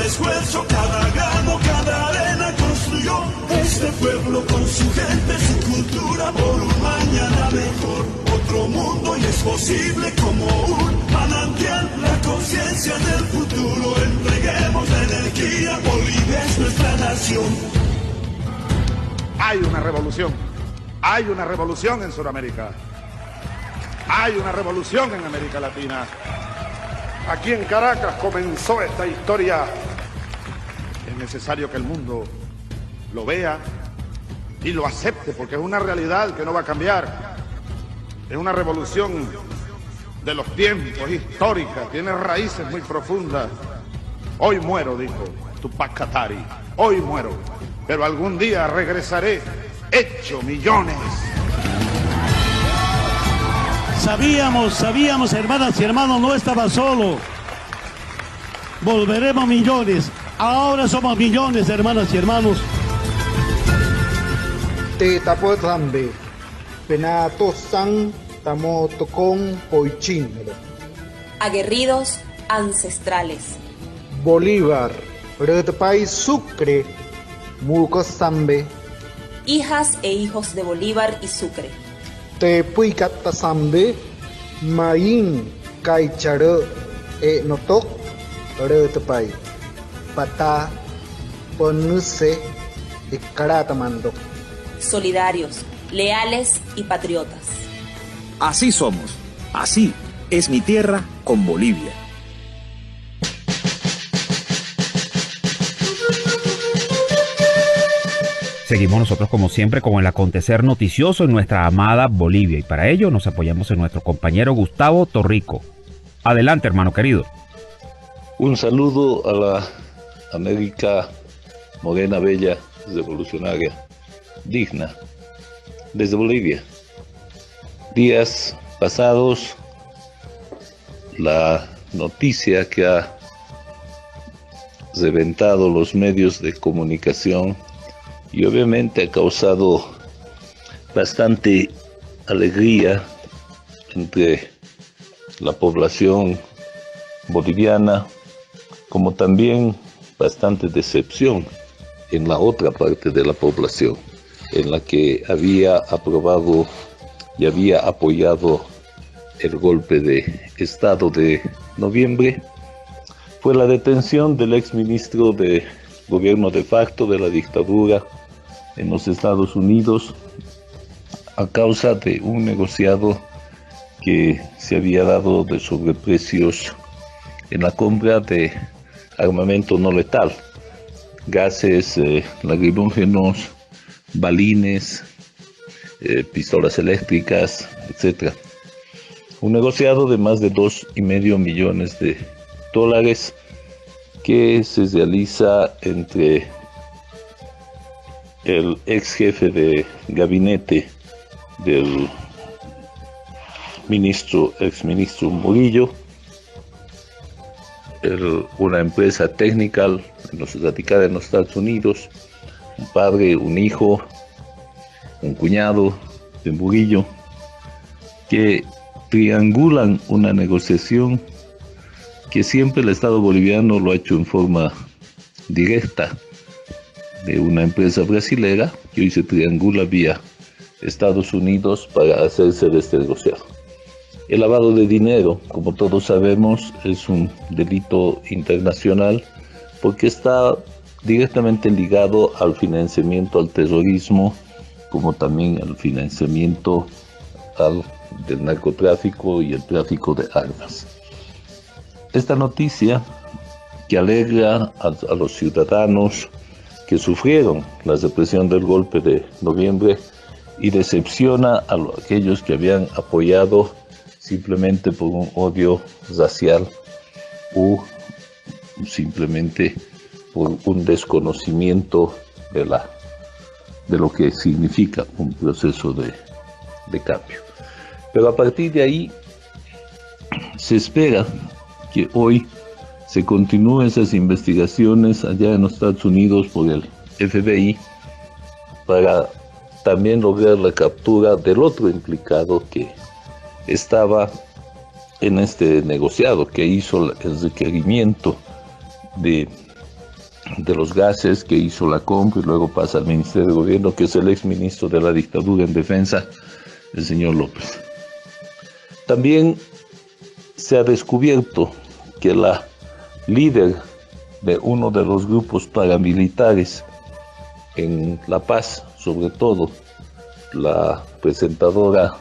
esfuerzo, cada grano, cada arena construyó este pueblo con su gente, su cultura por un mañana mejor. Otro mundo y es posible como un manantial, la conciencia del futuro. Entreguemos la energía, Bolivia es nuestra nación. Hay una revolución en Sudamérica, hay una revolución en América Latina. Aquí en Caracas comenzó esta historia. Es necesario que el mundo lo vea y lo acepte, porque es una realidad que no va a cambiar. Es una revolución de los tiempos, histórica, tiene raíces muy profundas. Hoy muero, dijo Tupac Katari, hoy muero, pero algún día regresaré hecho millones. Sabíamos, hermanas y hermanos, no estaba solo. Volveremos millones. Ahora somos millones, hermanas y hermanos. Te tapo tambe, penato san, tamo tocón poichin. Aguerridos ancestrales. Bolívar, Redpay Sucre, Muco Zambe. Hijas e hijos de Bolívar y Sucre. Te puicata Zambe, Maín, Caicharo, Notok, Redpay. Pata, Ponuse, y Caratamando. Solidarios, leales y patriotas. Así somos, así es mi tierra con Bolivia. Seguimos nosotros como siempre con el acontecer noticioso en nuestra amada Bolivia y para ello nos apoyamos en nuestro compañero Gustavo Torrico. Adelante, hermano querido. Un saludo a la América morena, bella, revolucionaria, digna, desde Bolivia. Días pasados, la noticia que ha reventado los medios de comunicación y obviamente ha causado bastante alegría entre la población boliviana, como también bastante decepción en la otra parte de la población, en la que había aprobado y había apoyado el golpe de Estado de noviembre, fue la detención del exministro de gobierno de facto de la dictadura en los Estados Unidos a causa de un negociado que se había dado de sobreprecios en la compra de armamento no letal, gases lacrimógenos, balines, pistolas eléctricas, etc. Un negociado de más de $2,5 millones que se realiza entre el ex jefe de gabinete del ex ministro Murillo, una empresa técnica radicada en los Estados Unidos, un padre, un hijo, un cuñado de Murillo, que triangulan una negociación que siempre el Estado boliviano lo ha hecho en forma directa, de una empresa brasilera que hoy se triangula vía Estados Unidos para hacerse de este negociado. El lavado de dinero, como todos sabemos, es un delito internacional porque está directamente ligado al financiamiento al terrorismo, como también al financiamiento del narcotráfico y el tráfico de armas. Esta noticia que alegra a los ciudadanos que sufrieron la represión del golpe de noviembre y decepciona a aquellos que habían apoyado simplemente por un odio racial o simplemente por un desconocimiento de lo que significa un proceso de cambio. Pero a partir de ahí se espera que hoy se continúen esas investigaciones allá en los Estados Unidos por el FBI para también lograr la captura del otro implicado que estaba en este negociado, que hizo el requerimiento de de los gases, que hizo la compra y luego pasa al Ministerio de Gobierno, que es el exministro de la dictadura en defensa, el señor López. También se ha descubierto que la líder de uno de los grupos paramilitares en La Paz, sobre todo la presentadora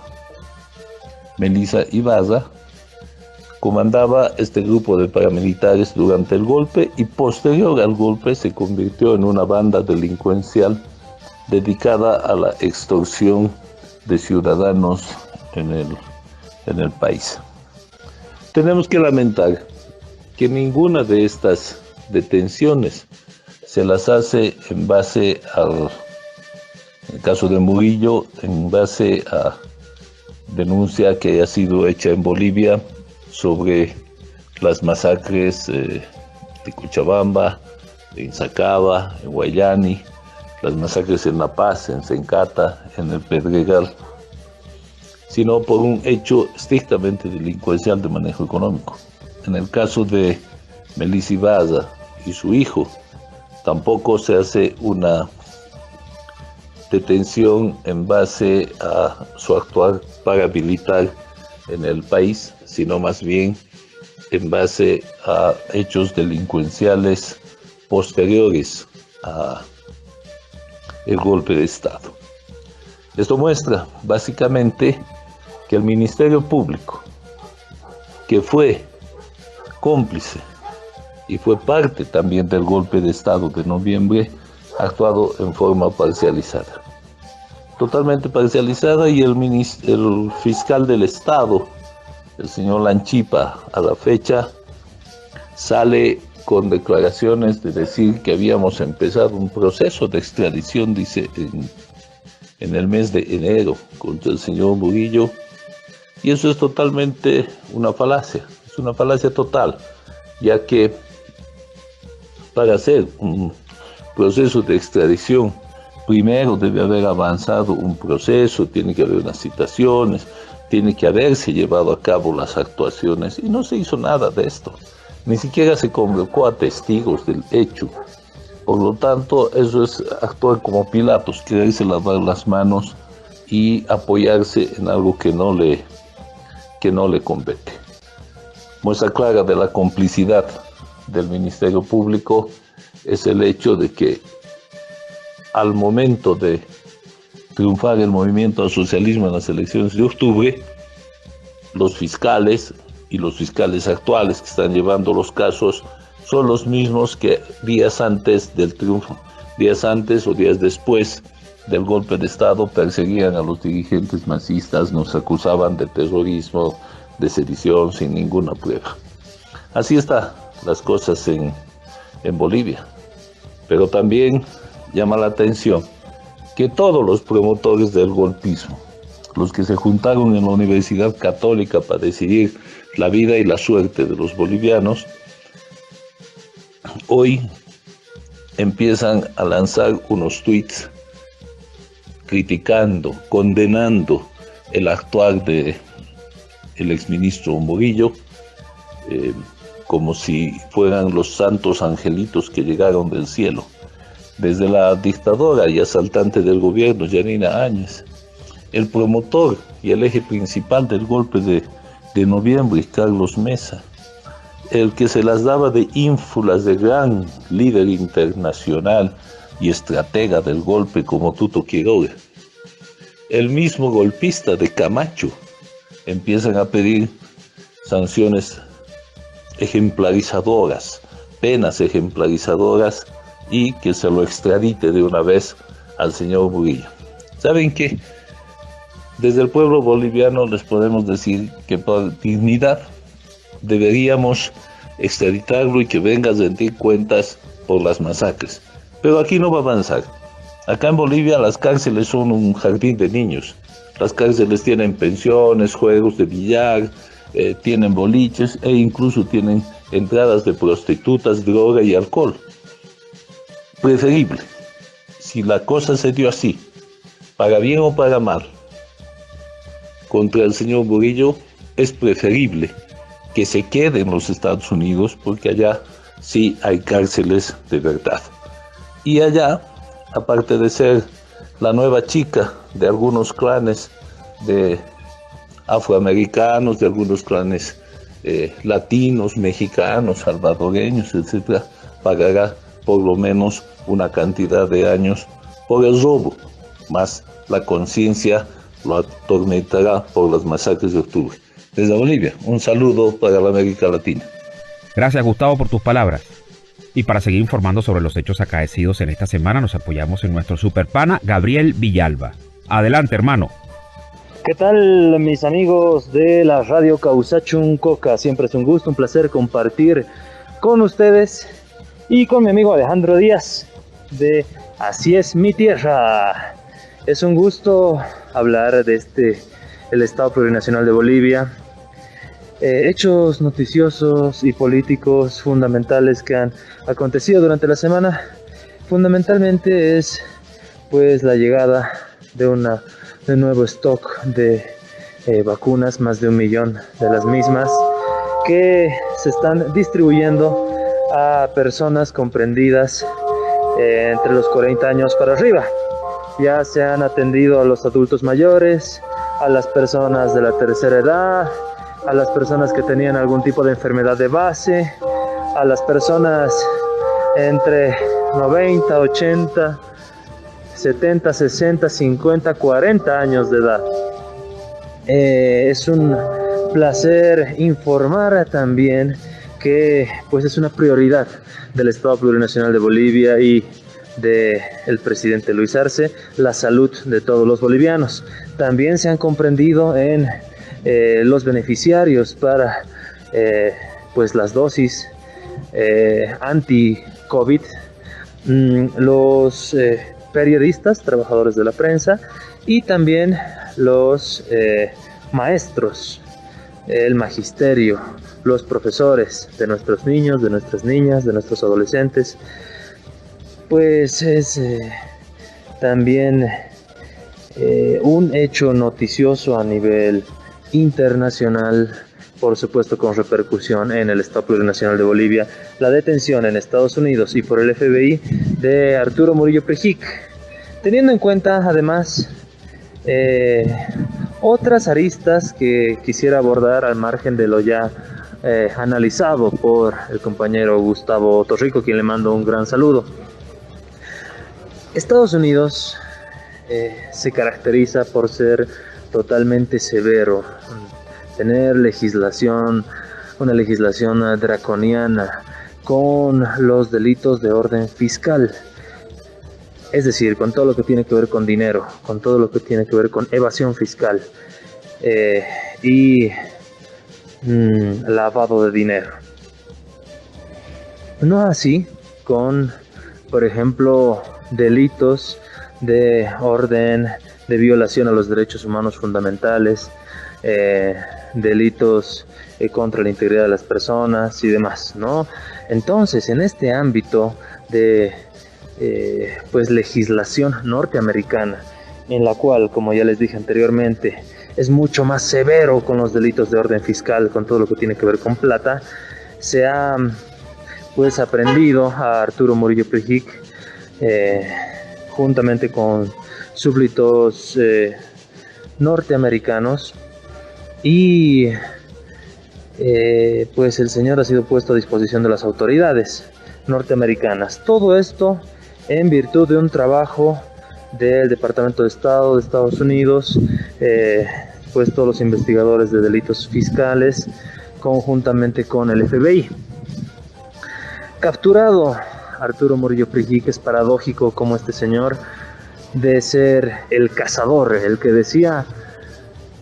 Melissa Ibarra, comandaba este grupo de paramilitares durante el golpe y posterior al golpe se convirtió en una banda delincuencial dedicada a la extorsión de ciudadanos en el país. Tenemos que lamentar que ninguna de estas detenciones se las hace en base en el caso de Murillo, en base a denuncia que haya sido hecha en Bolivia sobre las masacres de Cochabamba, en Sacaba, en Guayani, las masacres en La Paz, en Sencata, en el Pedregal, sino por un hecho estrictamente delincuencial de manejo económico. En el caso de Melissa Ibarra y su hijo, tampoco se hace una detención en base a su actuar paramilitar en el país, sino más bien en base a hechos delincuenciales posteriores a el golpe de Estado. Esto muestra básicamente que el Ministerio Público, que fue cómplice y fue parte también del golpe de Estado de noviembre, ha actuado en forma parcializada. Totalmente parcializada, y el fiscal del Estado, el señor Lanchipa, a la fecha, sale con declaraciones de decir que habíamos empezado un proceso de extradición, dice, en el mes de enero contra el señor Murillo, y eso es totalmente una falacia, es una falacia total, ya que para hacer un proceso de extradición, primero debe haber avanzado un proceso, tiene que haber unas citaciones, tiene que haberse llevado a cabo las actuaciones, y no se hizo nada de esto. Ni siquiera se convocó a testigos del hecho. Por lo tanto, eso es actuar como Pilatos, quererse lavar las manos y apoyarse en algo que no le compete. Muestra clara de la complicidad del Ministerio Público es el hecho de que al momento de triunfar el movimiento al socialismo en las elecciones de octubre, los fiscales y los fiscales actuales que están llevando los casos son los mismos que días antes del triunfo, días antes o días después del golpe de Estado, perseguían a los dirigentes masistas, nos acusaban de terrorismo, de sedición, sin ninguna prueba. Así están las cosas en Bolivia. Pero también llama la atención que todos los promotores del golpismo, los que se juntaron en la Universidad Católica para decidir la vida y la suerte de los bolivianos, hoy empiezan a lanzar unos tweets criticando, condenando el actuar de el exministro Murillo, como si fueran los santos angelitos que llegaron del cielo. Desde la dictadora y asaltante del gobierno, Yanina Áñez, el promotor y el eje principal del golpe de noviembre, Carlos Mesa, el que se las daba de ínfulas de gran líder internacional y estratega del golpe como Tuto Quiroga, el mismo golpista de Camacho, empiezan a pedir sanciones ejemplarizadoras, penas ejemplarizadoras, y que se lo extradite de una vez al señor Murillo. ¿Saben qué? Desde el pueblo boliviano les podemos decir que por dignidad deberíamos extraditarlo y que venga a rendir cuentas por las masacres. Pero aquí no va a avanzar. Acá en Bolivia las cárceles son un jardín de niños. Las cárceles tienen pensiones, juegos de billar, tienen boliches e incluso tienen entradas de prostitutas, droga y alcohol. Preferible, si la cosa se dio así, para bien o para mal, contra el señor Murillo, es preferible que se quede en los Estados Unidos, porque allá sí hay cárceles de verdad. Y allá, aparte de ser la nueva chica de algunos clanes de afroamericanos, de algunos clanes latinos, mexicanos, salvadoreños, etc., pagará por lo menos una cantidad de años por el robo, más la conciencia lo atormentará por las masacres de octubre. Desde Bolivia, un saludo para la América Latina. Gracias, Gustavo, por tus palabras. Y para seguir informando sobre los hechos acaecidos en esta semana, nos apoyamos en nuestro superpana Gabriel Villalba. Adelante, hermano. ¿Qué tal, mis amigos de la radio Causachun Coca? Siempre es un gusto, un placer compartir con ustedes y con mi amigo Alejandro Díaz de Así es mi tierra. Es un gusto hablar de el Estado Plurinacional de Bolivia. Hechos noticiosos y políticos fundamentales que han acontecido durante la semana. Fundamentalmente es pues la llegada de nuevo stock de vacunas, más de 1 millón de las mismas, que se están distribuyendo a personas comprendidas entre los 40 años para arriba. Ya se han atendido a los adultos mayores, a las personas de la tercera edad, a las personas que tenían algún tipo de enfermedad de base, a las personas entre 90, 80, 70, 60, 50, 40 años de edad. Es un placer informar también que pues es una prioridad del Estado Plurinacional de Bolivia y del presidente Luis Arce la salud de todos los bolivianos. También se han comprendido en los beneficiarios para pues las dosis anti-COVID, los periodistas, trabajadores de la prensa y también los maestros, el magisterio, los profesores de nuestros niños, de nuestras niñas, de nuestros adolescentes. Pues es también un hecho noticioso a nivel internacional, por supuesto con repercusión en el Estado Plurinacional de Bolivia, la detención en Estados Unidos y por el FBI de Arturo Murillo Prejic, teniendo en cuenta además otras aristas que quisiera abordar al margen de lo ya analizado por el compañero Gustavo Torrico, quien le mando un gran saludo. Estados Unidos se caracteriza por ser totalmente severo, tener una legislación draconiana con los delitos de orden fiscal, es decir, con todo lo que tiene que ver con dinero, con todo lo que tiene que ver con evasión fiscal y lavado de dinero. No así con, por ejemplo, delitos de orden de violación a los derechos humanos fundamentales, delitos contra la integridad de las personas y demás, ¿no? Entonces, en este ámbito de pues legislación norteamericana, en la cual, como ya les dije anteriormente, es mucho más severo con los delitos de orden fiscal, con todo lo que tiene que ver con plata, se ha pues aprendido a Arturo Murillo Prejic juntamente con súbditos norteamericanos y pues el señor ha sido puesto a disposición de las autoridades norteamericanas. Todo esto en virtud de un trabajo del Departamento de Estado de Estados Unidos, pues todos los investigadores de delitos fiscales conjuntamente con el FBI. Capturado Arturo Murillo Prejic, es paradójico como este señor de ser el cazador, el que decía: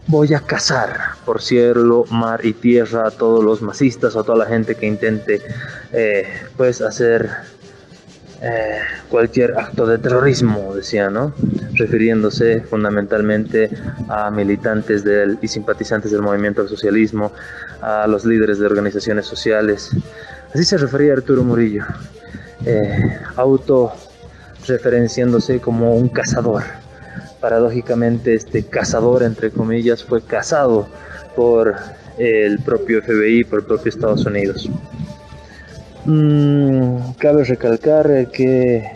voy a cazar por cielo, mar y tierra a todos los masistas o a toda la gente que intente pues hacer cualquier acto de terrorismo, decía, ¿no? Refiriéndose fundamentalmente a militantes y simpatizantes del movimiento al socialismo, a los líderes de organizaciones sociales. Así se refería Arturo Murillo, autorreferenciándose como un cazador. Paradójicamente, este cazador, entre comillas, fue cazado por el propio FBI, por el propio Estados Unidos. Cabe recalcar que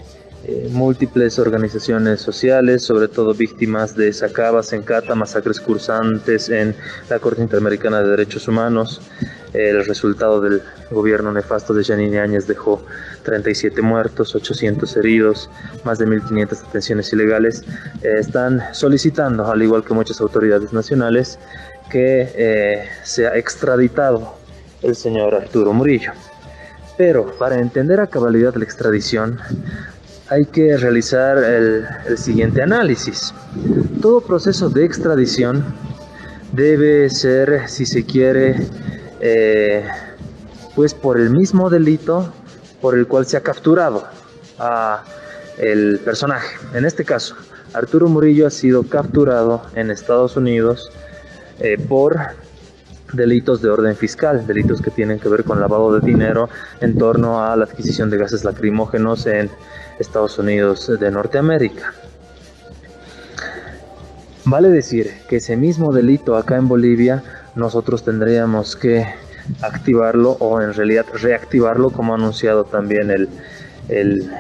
múltiples organizaciones sociales, sobre todo víctimas de Sacaba, Sencata, masacres cursantes en la Corte Interamericana de Derechos Humanos, el resultado del gobierno nefasto de Yanine Áñez dejó 37 muertos, 800 heridos, más de 1.500 detenciones ilegales, están solicitando, al igual que muchas autoridades nacionales, que sea extraditado el señor Arturo Murillo. Pero para entender a cabalidad la extradición, hay que realizar el siguiente análisis. Todo proceso de extradición debe ser, si se quiere, pues por el mismo delito por el cual se ha capturado a el personaje. En este caso, Arturo Murillo ha sido capturado en Estados Unidos por delitos de orden fiscal, delitos que tienen que ver con lavado de dinero en torno a la adquisición de gases lacrimógenos en Estados Unidos de Norteamérica. Vale decir que ese mismo delito acá en Bolivia nosotros tendríamos que activarlo, o en realidad reactivarlo, como ha anunciado también el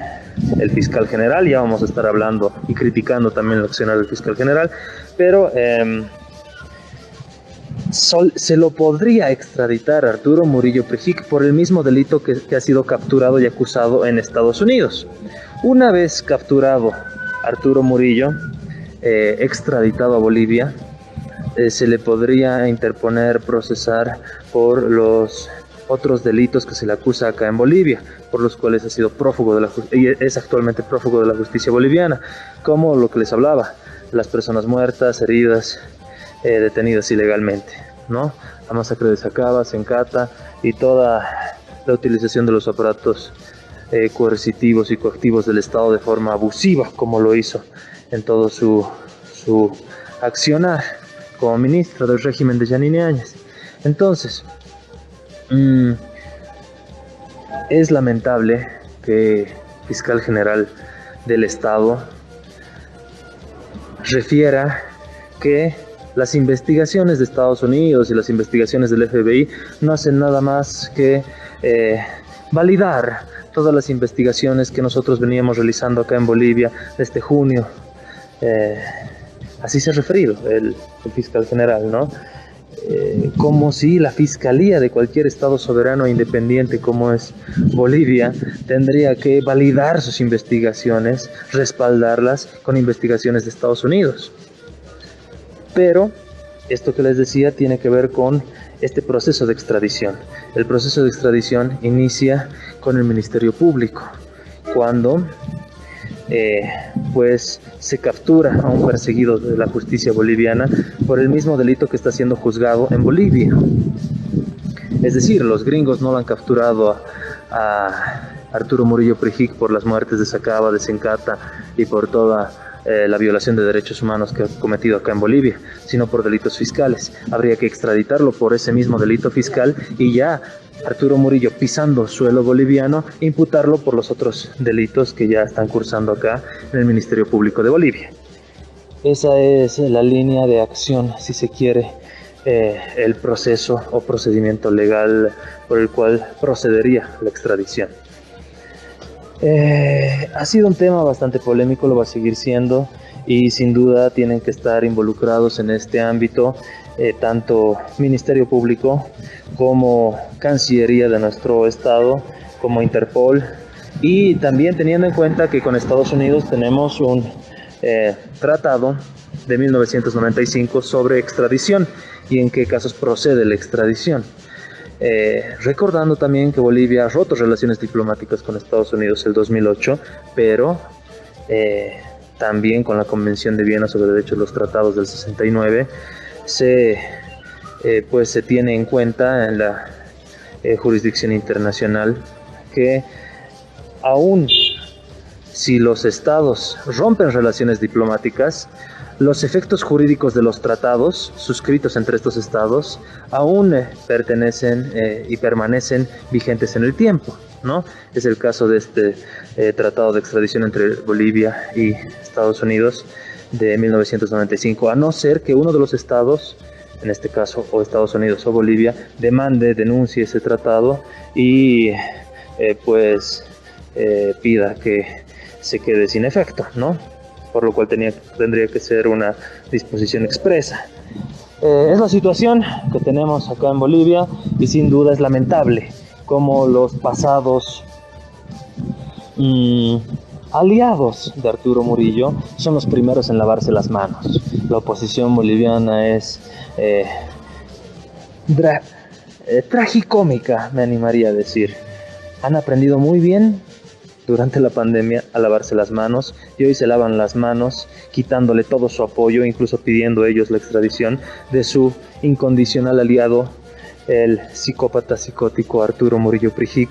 fiscal general. Ya vamos a estar hablando y criticando también el accionar del fiscal general, pero se lo podría extraditar a Arturo Murillo Prijic por el mismo delito que ha sido capturado y acusado en Estados Unidos. Una vez capturado Arturo Murillo, extraditado a Bolivia, se le podría interponer, procesar por los otros delitos que se le acusa acá en Bolivia, por los cuales ha sido prófugo de y es actualmente prófugo de la justicia boliviana, como lo que les hablaba, las personas muertas, heridas, detenidas ilegalmente, ¿no? La masacre de Sacaba, Sencata y toda la utilización de los aparatos coercitivos y coactivos del Estado de forma abusiva, como lo hizo en todo su accionar como ministro del régimen de Yanine Áñez. Entonces, es lamentable que el fiscal general del Estado refiera que las investigaciones de Estados Unidos y las investigaciones del FBI no hacen nada más que validar todas las investigaciones que nosotros veníamos realizando acá en Bolivia desde junio. Así se ha referido el fiscal general, ¿no? Como si la fiscalía de cualquier estado soberano e independiente como es Bolivia tendría que validar sus investigaciones, respaldarlas con investigaciones de Estados Unidos. Pero esto que les decía tiene que ver con este proceso de extradición. El proceso de extradición inicia con el Ministerio Público, cuando pues se captura a un perseguido de la justicia boliviana por el mismo delito que está siendo juzgado en Bolivia. Es decir, los gringos no lo han capturado a Arturo Murillo Prijic por las muertes de Sacaba, de Sencata y por toda la violación de derechos humanos que ha cometido acá en Bolivia, sino por delitos fiscales. Habría que extraditarlo por ese mismo delito fiscal y ya Arturo Murillo, pisando suelo boliviano, imputarlo por los otros delitos que ya están cursando acá en el Ministerio Público de Bolivia. Esa es la línea de acción, si se quiere, el proceso o procedimiento legal por el cual procedería la extradición. Ha sido un tema bastante polémico, lo va a seguir siendo, y sin duda tienen que estar involucrados en este ámbito tanto Ministerio Público como Cancillería de nuestro estado, como Interpol, y también teniendo en cuenta que con Estados Unidos tenemos un tratado de 1995 sobre extradición y en qué casos procede la extradición. Recordando también que Bolivia ha roto relaciones diplomáticas con Estados Unidos el 2008, pero también con la Convención de Viena sobre Derechos de los Tratados del 69 se tiene en cuenta en la jurisdicción internacional que aún si los estados rompen relaciones diplomáticas, los efectos jurídicos de los tratados suscritos entre estos estados aún pertenecen y permanecen vigentes en el tiempo, ¿no? Es el caso de este tratado de extradición entre Bolivia y Estados Unidos de 1995, a no ser que uno de los estados, en este caso o Estados Unidos o Bolivia, denuncie ese tratado y pida que se quede sin efecto, ¿no? Por lo cual tendría que ser una disposición expresa. Es la situación que tenemos acá en Bolivia y sin duda es lamentable como los pasados aliados de Arturo Murillo son los primeros en lavarse las manos. La oposición boliviana es tragicómica, me animaría a decir. Han aprendido muy bien durante la pandemia a lavarse las manos y hoy se lavan las manos quitándole todo su apoyo, incluso pidiendo ellos la extradición de su incondicional aliado, el psicópata psicótico Arturo Murillo Prijic,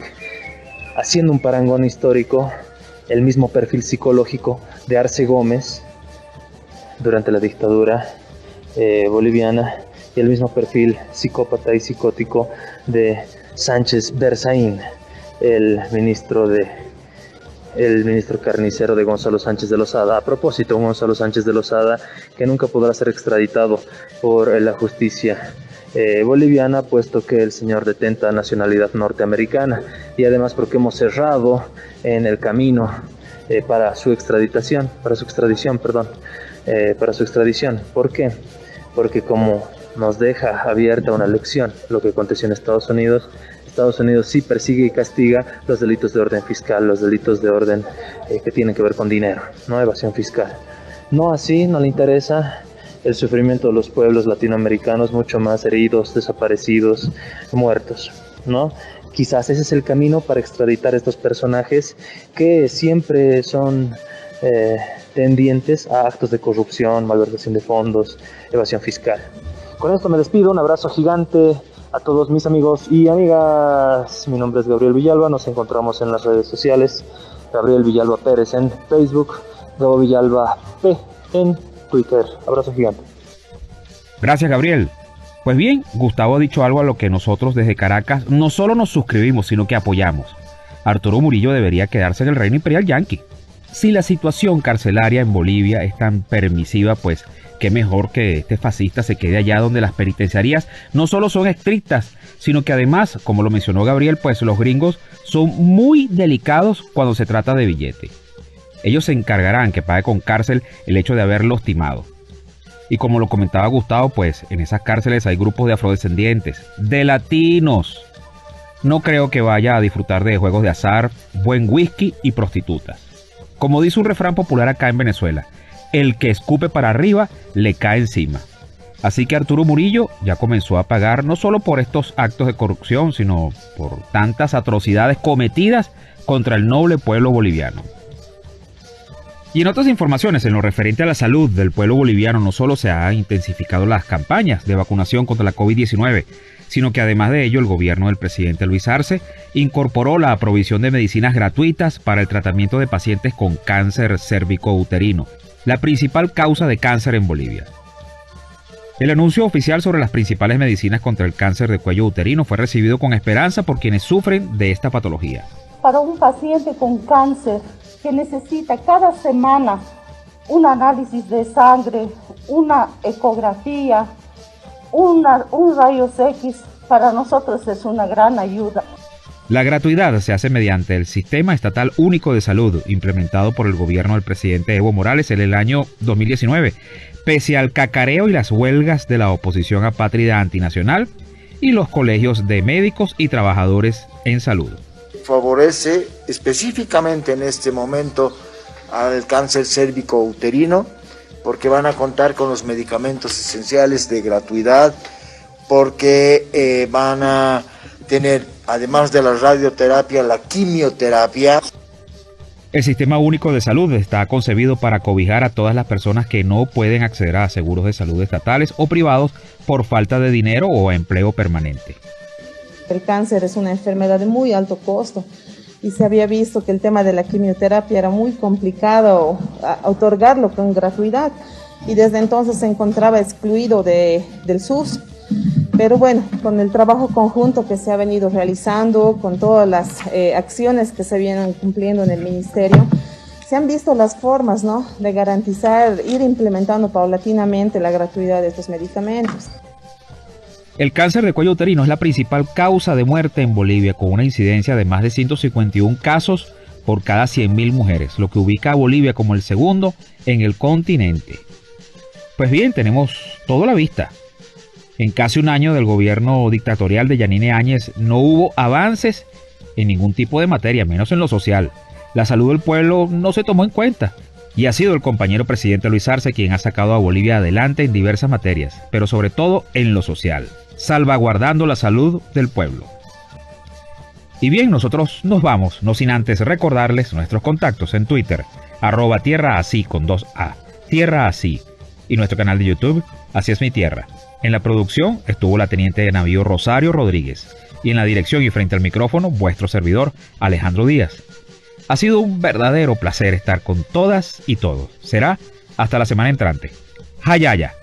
haciendo un parangón histórico, el mismo perfil psicológico de Arce Gómez durante la dictadura boliviana y el mismo perfil psicópata y psicótico de Sánchez Berzaín, el ministro carnicero de Gonzalo Sánchez de Lozada. A propósito, Gonzalo Sánchez de Lozada, que nunca podrá ser extraditado por la justicia boliviana, puesto que el señor detenta nacionalidad norteamericana, y además porque hemos cerrado en el camino para su extradición. ¿Por qué? Porque como nos deja abierta una lección lo que aconteció en Estados Unidos sí persigue y castiga los delitos de orden fiscal, los delitos de orden que tienen que ver con dinero, no evasión fiscal. No así, no le interesa el sufrimiento de los pueblos latinoamericanos, mucho más heridos, desaparecidos, muertos, ¿no? Quizás ese es el camino para extraditar a estos personajes que siempre son tendientes a actos de corrupción, malversación de fondos, evasión fiscal. Con esto me despido, un abrazo gigante a todos mis amigos y amigas. Mi nombre es Gabriel Villalba, nos encontramos en las redes sociales, Gabriel Villalba Pérez en Facebook, Gabo Villalba P en Twitter. Abrazo gigante. Gracias, Gabriel. Pues bien, Gustavo ha dicho algo a lo que nosotros desde Caracas no solo nos suscribimos, sino que apoyamos. Arturo Murillo debería quedarse en el reino imperial yanqui. Si la situación carcelaria en Bolivia es tan permisiva, pues qué mejor que este fascista se quede allá donde las penitenciarías no solo son estrictas, sino que además, como lo mencionó Gabriel, pues los gringos son muy delicados cuando se trata de billete. Ellos se encargarán que pague con cárcel el hecho de haberlos timado. Y como lo comentaba Gustavo, pues en esas cárceles hay grupos de afrodescendientes, de latinos. No creo que vaya a disfrutar de juegos de azar, buen whisky y prostitutas. Como dice un refrán popular acá en Venezuela, el que escupe para arriba le cae encima. Así que Arturo Murillo ya comenzó a pagar no solo por estos actos de corrupción, sino por tantas atrocidades cometidas contra el noble pueblo boliviano. Y en otras informaciones, en lo referente a la salud del pueblo boliviano, no solo se han intensificado las campañas de vacunación contra la COVID-19, sino que además de ello el gobierno del presidente Luis Arce incorporó la provisión de medicinas gratuitas para el tratamiento de pacientes con cáncer cérvico-uterino, la principal causa de cáncer en Bolivia. El anuncio oficial sobre las principales medicinas contra el cáncer de cuello uterino fue recibido con esperanza por quienes sufren de esta patología. Para un paciente con cáncer que necesita cada semana un análisis de sangre, una ecografía, un rayos X, para nosotros es una gran ayuda. La gratuidad se hace mediante el Sistema Estatal Único de Salud, implementado por el gobierno del presidente Evo Morales en el año 2019, pese al cacareo y las huelgas de la oposición apátrida antinacional y los colegios de médicos y trabajadores en salud. Favorece específicamente en este momento al cáncer cérvico-uterino, porque van a contar con los medicamentos esenciales de gratuidad, porque van a tener, además de la radioterapia, la quimioterapia. El Sistema Único de Salud está concebido para cobijar a todas las personas que no pueden acceder a seguros de salud estatales o privados por falta de dinero o empleo permanente. El cáncer es una enfermedad de muy alto costo y se había visto que el tema de la quimioterapia era muy complicado otorgarlo con gratuidad y desde entonces se encontraba excluido del SUS. Pero bueno, con el trabajo conjunto que se ha venido realizando, con todas las acciones que se vienen cumpliendo en el ministerio, se han visto las formas, ¿no?, de garantizar, ir implementando paulatinamente la gratuidad de estos medicamentos. El cáncer de cuello uterino es la principal causa de muerte en Bolivia, con una incidencia de más de 151 casos por cada 100.000 mujeres, lo que ubica a Bolivia como el segundo en el continente. Pues bien, tenemos todo a la vista. En casi un año del gobierno dictatorial de Yanine Áñez no hubo avances en ningún tipo de materia, menos en lo social. La salud del pueblo no se tomó en cuenta. Y ha sido el compañero presidente Luis Arce quien ha sacado a Bolivia adelante en diversas materias, pero sobre todo en lo social, salvaguardando la salud del pueblo. Y bien, nosotros nos vamos, no sin antes recordarles nuestros contactos en Twitter, @tierraasí con 2A, tierraasí, y nuestro canal de YouTube, Así es mi tierra. En la producción estuvo la teniente de navío Rosario Rodríguez, y en la dirección y frente al micrófono, vuestro servidor, Alejandro Díaz. Ha sido un verdadero placer estar con todas y todos. Será hasta la semana entrante. Hayaya.